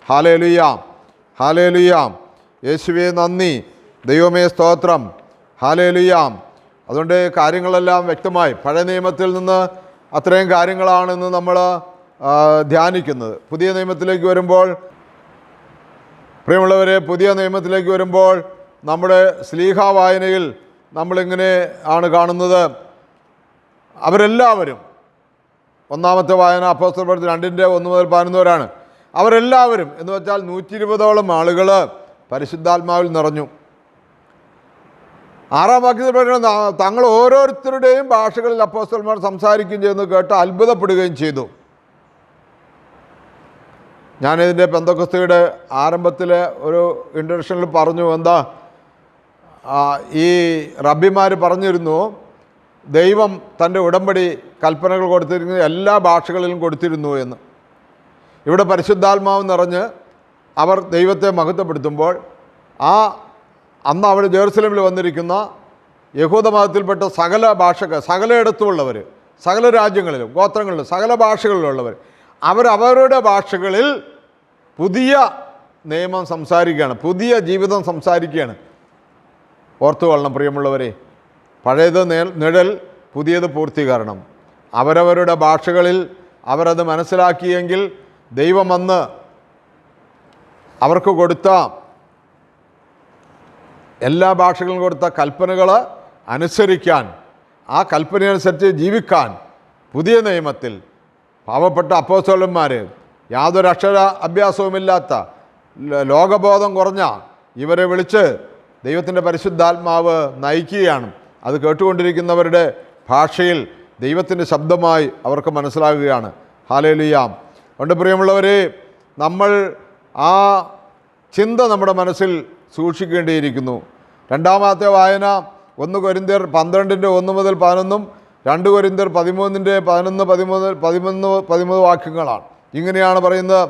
Speaker 1: Hallelujah, hallelujah. യേശുവേ നന്ദി, ദൈവമേ സ്തോത്രം. ഹല്ലേലൂയ. അതുകൊണ്ട് കാര്യങ്ങളെല്ലാം വ്യക്തമായി പഴയ നിയമത്തിൽ നിന്ന് അത്രയും കാര്യങ്ങളാണെന്ന് നമ്മൾ ധ്യാനിക്കുന്നത്. പുതിയ നിയമത്തിലേക്ക് വരുമ്പോൾ പ്രിയമുള്ളവരെ, പുതിയ നിയമത്തിലേക്ക് വരുമ്പോൾ നമ്മുടെ ശ്ലീഹാ വായനയിൽ നമ്മളിങ്ങനെ ആണ് കാണുന്നത്. അവരെല്ലാവരും, ഒന്നാമത്തെ വായന അപ്പോസ്തല പ്രവൃത്തി 2:1 മുതൽ 11 വരെയാണ്. അവരെല്ലാവരും എന്ന് വെച്ചാൽ 120ഓളം ആളുകൾ പരിശുദ്ധാത്മാവിൽ നിറഞ്ഞു. 6-ാം വാക്യത്തിൽ പറയുന്നത്, തങ്ങൾ ഓരോരുത്തരുടെയും ഭാഷകളിൽ അപ്പോസ്തലന്മാർ സംസാരിക്കുകയും ചെയ്യുന്നത് കേട്ട് അത്ഭുതപ്പെടുകയും ചെയ്തു. ഞാനിതിൻ്റെ പെന്തക്കോസ്തയുടെ ആരംഭത്തിലെ ഒരു ഇൻട്രഡക്ഷനിൽ പറഞ്ഞു, എന്താ ഈ റബ്ബിമാർ പറഞ്ഞിരുന്നു, ദൈവം തൻ്റെ ഉടമ്പടി കൽപ്പനകൾ കൊടുത്തിരുന്നത് എല്ലാ ഭാഷകളിലും കൊടുത്തിരുന്നു എന്ന്. ഇവിടെ പരിശുദ്ധാത്മാവ് നിറഞ്ഞ് അവർ ദൈവത്തെ മഹത്വപ്പെടുത്തുമ്പോൾ ആ അന്ന് അവിടെ ജെറുസലേമിൽ വന്നിരിക്കുന്ന യഹൂദ മതത്തിൽപ്പെട്ട സകല ഭാഷക്കാർ, സകലയിടത്തുമുള്ളവർ, സകല രാജ്യങ്ങളിലും ഗോത്രങ്ങളിലും സകല ഭാഷകളിലുള്ളവർ അവരവരുടെ ഭാഷകളിൽ പുതിയ നിയമം സംസാരിക്കുകയാണ്, പുതിയ ജീവിതം സംസാരിക്കുകയാണ്. ഓർത്തുകൊള്ളണം പ്രിയമുള്ളവരെ, പഴയത് നിഴൽ, പുതിയത് പൂർത്തീകരണം. അവരവരുടെ ഭാഷകളിൽ അവരത് മനസ്സിലാക്കിയെങ്കിൽ ദൈവം അന്ന് അവർക്ക് കൊടുത്ത എല്ലാ ഭാഷകളും കൊടുത്ത കൽപ്പനകൾ അനുസരിക്കാൻ, ആ കൽപ്പനയനുസരിച്ച് ജീവിക്കാൻ പുതിയ നിയമത്തിൽ പാവപ്പെട്ട അപ്പോസ്തലന്മാർ, യാതൊരു അക്ഷര അഭ്യാസവുമില്ലാത്ത ലോകബോധം കുറഞ്ഞ ഇവരെ വിളിച്ച് ദൈവത്തിൻ്റെ പരിശുദ്ധാത്മാവ് നയിക്കുകയാണ്. അത് കേട്ടുകൊണ്ടിരിക്കുന്നവരുടെ ഭാഷയിൽ ദൈവത്തിൻ്റെ ശബ്ദമായി അവർക്ക് മനസ്സിലാകുകയാണ്. ഹല്ലേലൂയ. അതുകൊണ്ട് പ്രിയമുള്ളവരെ, നമ്മൾ ആ ചിന്ത നമ്മുടെ മനസ്സിൽ സൂക്ഷിക്കേണ്ടിയിരിക്കുന്നു. രണ്ടാമത്തെ വായന 1 കൊരിന്ത്യർ 12:1-11, 2 കൊരിന്ത്യർ 13:11-13 വാക്യങ്ങളാണ്. ഇങ്ങനെയാണ് പറയുന്നത്.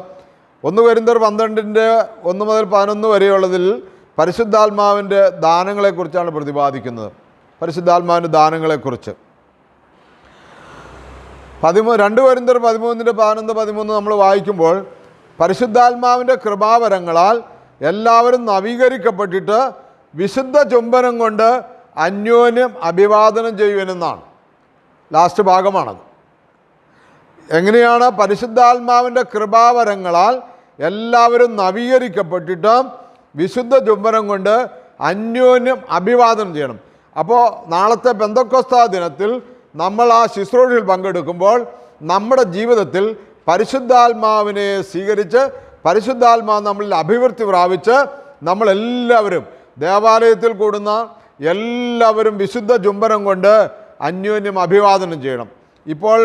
Speaker 1: 1 കൊരിന്ത്യർ 12:1-11 വരെയുള്ളതിൽ പരിശുദ്ധാത്മാവിൻ്റെ ദാനങ്ങളെക്കുറിച്ചാണ് പ്രതിപാദിക്കുന്നത്. പരിശുദ്ധാത്മാവിൻ്റെ ദാനങ്ങളെക്കുറിച്ച് 2 കൊരിന്ത്യർ 13:11-13 നമ്മൾ വായിക്കുമ്പോൾ, പരിശുദ്ധാത്മാവിൻ്റെ കൃപാവരങ്ങളാൽ എല്ലാവരും നവീകരിക്കപ്പെട്ടിട്ട് വിശുദ്ധ ചുംബനം കൊണ്ട് അന്യോന്യം അഭിവാദനം ചെയ്യുവനെന്നാണ്. ലാസ്റ്റ് ഭാഗമാണത്. എങ്ങനെയാണ്? പരിശുദ്ധാത്മാവിൻ്റെ കൃപാവരങ്ങളാൽ എല്ലാവരും നവീകരിക്കപ്പെട്ടിട്ട് വിശുദ്ധ ചുംബനം കൊണ്ട് അന്യോന്യം അഭിവാദനം ചെയ്യണം. അപ്പോൾ നാളത്തെ പെന്തക്കോസ്താ ദിനത്തിൽ നമ്മൾ ആ ശുശ്രൂഷയിൽ പങ്കെടുക്കുമ്പോൾ നമ്മുടെ ജീവിതത്തിൽ പരിശുദ്ധാത്മാവിനെ സ്വീകരിച്ച് പരിശുദ്ധാത്മാവ് നമ്മളിൽ അഭിവൃദ്ധി പ്രാപിച്ച് നമ്മളെല്ലാവരും, ദേവാലയത്തിൽ കൂടുന്ന എല്ലാവരും വിശുദ്ധ ചുംബനം കൊണ്ട് അന്യോന്യം അഭിവാദനം ചെയ്യണം. ഇപ്പോൾ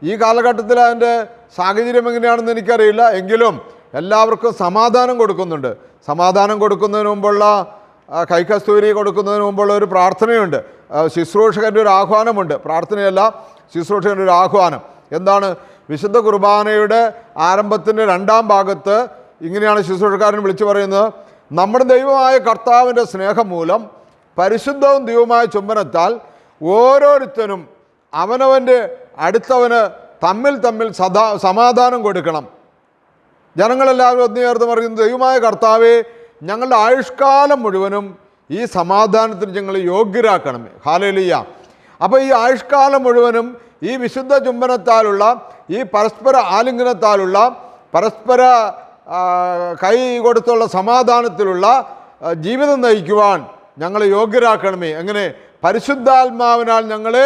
Speaker 1: ഈ കാലഘട്ടത്തിൽ അതിൻ്റെ സാഹചര്യം എങ്ങനെയാണെന്ന് എനിക്കറിയില്ല, എങ്കിലും എല്ലാവർക്കും സമാധാനം കൊടുക്കുന്നുണ്ട്. സമാധാനം കൊടുക്കുന്നതിന് മുമ്പുള്ള കൈകസ്തൂരി കൊടുക്കുന്നതിന് മുമ്പുള്ള ഒരു പ്രാർത്ഥനയുണ്ട്. ശുശ്രൂഷകൻ്റെ ഒരു ആഹ്വാനമുണ്ട്. പ്രാർത്ഥനയല്ല, ശുശ്രൂഷകൻ്റെ ഒരു ആഹ്വാനം. എന്താണ്? വിശുദ്ധ കുർബാനയുടെ ആരംഭത്തിൻ്റെ 2ാം ഭാഗത്ത് ഇങ്ങനെയാണ് ശുശ്രൂഷക്കാരൻ വിളിച്ചു പറയുന്നത്: നമ്മുടെ ദൈവമായ കർത്താവിൻ്റെ സ്നേഹം മൂലം പരിശുദ്ധവും ദൈവമായ ചുംബനത്താൽ ഓരോരുത്തരും അവനവൻ്റെ അടുത്തവന് തമ്മിൽ സമാധാനം കൊടുക്കണം. ജനങ്ങളെല്ലാവരും ഒന്നുചേർന്ന് പറയുന്നത്: ദൈവമായ കർത്താവേ, ഞങ്ങളുടെ ആയുഷ്കാലം മുഴുവനും ഈ സമാധാനത്തിന് ഞങ്ങൾ യോഗ്യരാക്കണമേ. ഹല്ലേലൂയ. അപ്പോൾ ഈ ആയുഷ്കാലം മുഴുവനും ഈ വിശുദ്ധ ചുംബനത്താലുള്ള, ഈ പരസ്പര ആലിംഗനത്താലുള്ള, പരസ്പര കൈ കൊടുത്തുള്ള സമാധാനത്തിലുള്ള ജീവിതം നയിക്കുവാൻ ഞങ്ങളെ യോഗ്യരാക്കണമേ. എങ്ങനെ? പരിശുദ്ധാത്മാവിനാൽ ഞങ്ങളെ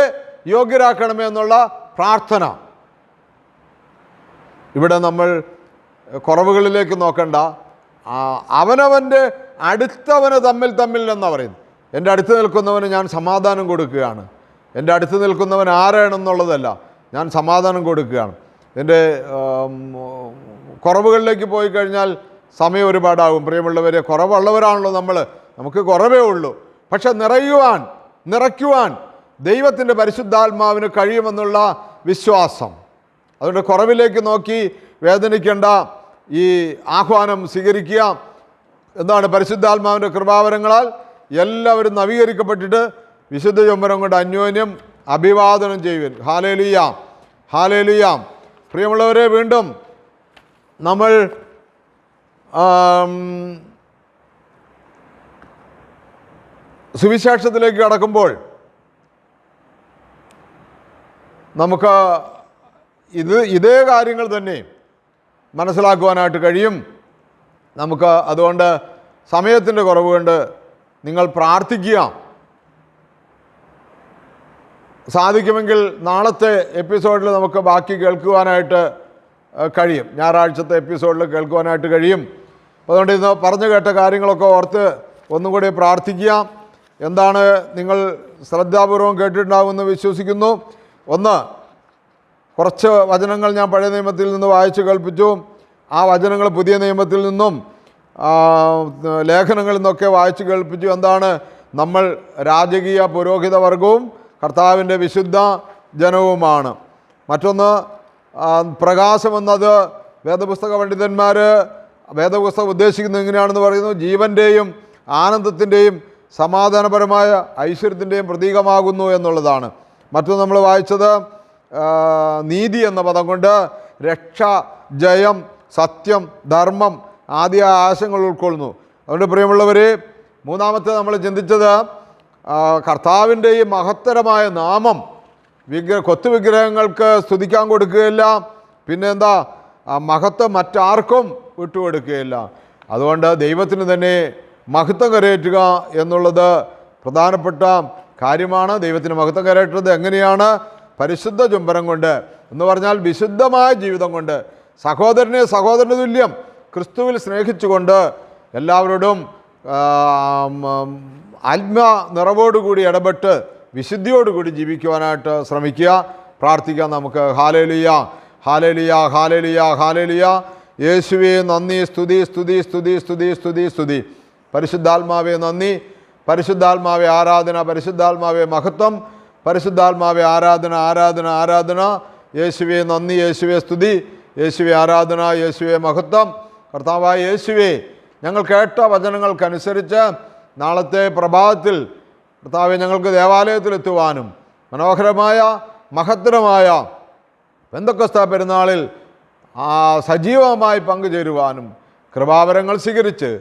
Speaker 1: യോഗ്യരാക്കണമേ എന്നുള്ള പ്രാർത്ഥന. ഇവിടെ നമ്മൾ കുറവുകളിലേക്ക് നോക്കണ്ട, അവനവൻ്റെ അടുത്തവന് തമ്മിൽ എന്നാണ് പറയുന്നത്. എൻ്റെ അടുത്ത് നിൽക്കുന്നവന് ഞാൻ സമാധാനം കൊടുക്കുകയാണ്. എൻ്റെ അടുത്ത് നിൽക്കുന്നവൻ ആരാണെന്നുള്ളതല്ല, ഞാൻ സമാധാനം കൊടുക്കുകയാണ്. എൻ്റെ കുറവുകളിലേക്ക് പോയി കഴിഞ്ഞാൽ സമയം ഒരുപാടാകും. പ്രിയമുള്ളവരെ, കുറവുള്ളവരാണല്ലോ നമ്മൾ, നമുക്ക് കുറവേ ഉള്ളൂ. പക്ഷെ നിറയ്ക്കുവാൻ ദൈവത്തിൻ്റെ പരിശുദ്ധാത്മാവിന് കഴിയുമെന്നുള്ള വിശ്വാസം. അതുകൊണ്ട് കുറവിലേക്ക് നോക്കി വേദനിക്കേണ്ട, ഈ ആഹ്വാനം സ്വീകരിക്കുക. എന്താണ്? പരിശുദ്ധാത്മാവിൻ്റെ കൃപാവരങ്ങളാൽ എല്ലാവരും നവീകരിക്കപ്പെട്ടിട്ട് വിശുദ്ധ ചുംബനം കൊണ്ട് അന്യോന്യം അഭിവാദനം ചെയ്യുവൻ. Hallelujah, hallelujah. പ്രിയമുള്ളവരെ, വീണ്ടും നമ്മൾ സുവിശേഷത്തിലേക്ക് കടക്കുമ്പോൾ നമുക്ക് ഇതേ കാര്യങ്ങൾ തന്നെ മനസ്സിലാക്കുവാനായിട്ട് കഴിയും നമുക്ക്. അതുകൊണ്ട് സമയത്തിൻ്റെ കുറവ് കൊണ്ട് നിങ്ങൾ പ്രാർത്ഥിക്കുക. സാധിക്കുമെങ്കിൽ നാളത്തെ എപ്പിസോഡിൽ നമുക്ക് ബാക്കി കേൾക്കുവാനായിട്ട് കഴിയും. ഞായറാഴ്ചത്തെ എപ്പിസോഡിൽ കേൾക്കുവാനായിട്ട് കഴിയും. അതുകൊണ്ട് ഇന്ന് പറഞ്ഞു കേട്ട കാര്യങ്ങളൊക്കെ ഓർത്ത് ഒന്നും കൂടി പ്രാർത്ഥിക്കുക. എന്താണ് നിങ്ങൾ ശ്രദ്ധാപൂർവം കേട്ടിട്ടുണ്ടാകുമെന്ന് വിശ്വസിക്കുന്നു. ഒന്ന്, കുറച്ച് വചനങ്ങൾ ഞാൻ പഴയ നിയമത്തിൽ നിന്ന് വായിച്ച് കേൾപ്പിച്ചു. ആ വചനങ്ങൾ പുതിയ നിയമത്തിൽ നിന്നും ലേഖനങ്ങളിൽ നിന്നൊക്കെ വായിച്ച് കേൾപ്പിച്ചു. എന്താണ്? നമ്മൾ രാജകീയ പുരോഹിത വർഗവും കർത്താവിൻ്റെ വിശുദ്ധ ജനവുമാണ്. മറ്റൊന്ന്, പ്രകാശമെന്നത് വേദപുസ്തക പണ്ഡിതന്മാർ വേദപുസ്തകം ഉദ്ദേശിക്കുന്നത് എങ്ങനെയാണെന്ന് പറയുന്നു: ജീവൻ്റെയും ആനന്ദത്തിൻ്റെയും സമാധാനപരമായ ഐശ്വര്യത്തിൻ്റെയും പ്രതീകമാകുന്നു എന്നുള്ളതാണ്. മറ്റൊന്ന് നമ്മൾ വായിച്ചത് നീതി എന്ന പദം കൊണ്ട് രക്ഷ, ജയം, സത്യം, ധർമ്മം ആദ്യ ആശയങ്ങൾ ഉൾക്കൊള്ളുന്നു. അതുകൊണ്ട് പ്രിയമുള്ളവരെ, മൂന്നാമത്തെ നമ്മൾ ചിന്തിച്ചത് കർത്താവിൻ്റെ ഈ മഹത്തരമായ നാമം കൊത്തുവിഗ്രഹങ്ങൾക്ക് സ്തുതിക്കാൻ കൊടുക്കുകയില്ല. പിന്നെ എന്താ, മഹത്വം മറ്റാർക്കും വിട്ടുകൊടുക്കുകയില്ല. അതുകൊണ്ട് ദൈവത്തിന് തന്നെ മഹത്വം കരയേറ്റുക എന്നുള്ളത് പ്രധാനപ്പെട്ട കാര്യമാണ്. ദൈവത്തിന് മഹത്വം കരയേറ്റത് എങ്ങനെയാണ്? പരിശുദ്ധ ചുംബനം കൊണ്ട്, എന്ന് പറഞ്ഞാൽ വിശുദ്ധമായ ജീവിതം കൊണ്ട്, സഹോദരനെ സഹോദരന് തുല്യം ക്രിസ്തുവിൽ സ്നേഹിച്ചുകൊണ്ട് എല്ലാവരോടും ആത്മ നിറവോടുകൂടി ഇടപെട്ട് വിശുദ്ധിയോടുകൂടി ജീവിക്കുവാനായിട്ട് ശ്രമിക്കുക. പ്രാർത്ഥിക്കാം നമുക്ക്. Hallelujah, hallelujah, hallelujah, hallelujah. യേശുവേ നന്ദി, സ്തുതി, സ്തുതി, സ്തുതി, സ്തുതി, സ്തുതി, സ്തുതി. പരിശുദ്ധാത്മാവേ നന്ദി, പരിശുദ്ധാത്മാവേ ആരാധന, പരിശുദ്ധാത്മാവേ മഹത്വം, പരിശുദ്ധാത്മാവേ ആരാധന, ആരാധന, ആരാധന. യേശുവേ നന്ദി, യേശുവേ സ്തുതി, യേശുവേ ആരാധന, യേശുവേ മഹത്വം. കർത്താവായ യേശുവേ, ഞങ്ങൾ കേട്ട വചനങ്ങൾക്കനുസരിച്ച് നാളത്തെ പ്രഭാതത്തിൽ കർത്താവെ ഞങ്ങൾക്ക് ദേവാലയത്തിലെത്തുവാനും മനോഹരമായ മഹത്തരമായ പെന്തക്കോസ്ത പെരുന്നാളിൽ സജീവമായി പങ്കുചേരുവാനും കൃപാവരങ്ങൾ സ്വീകരിച്ച്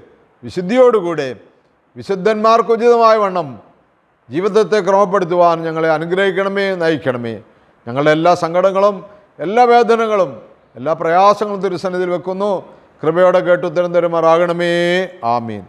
Speaker 1: വിശുദ്ധിയോടുകൂടെ വിശുദ്ധന്മാർക്ക് ഉചിതമായ വണ്ണം ജീവിതത്തെ ക്രമപ്പെടുത്തുവാൻ ഞങ്ങളെ അനുഗ്രഹിക്കണമേ, നയിക്കണമേ. ഞങ്ങളുടെ എല്ലാ സങ്കടങ്ങളും എല്ലാ വേദനകളും എല്ലാ പ്രയാസങ്ങളും തിരുസന്നിധിയിൽ വെക്കുന്നു. കൃപയോടെ കേട്ടുത്തരം തരുമാറാകണമേ. ആമീൻ.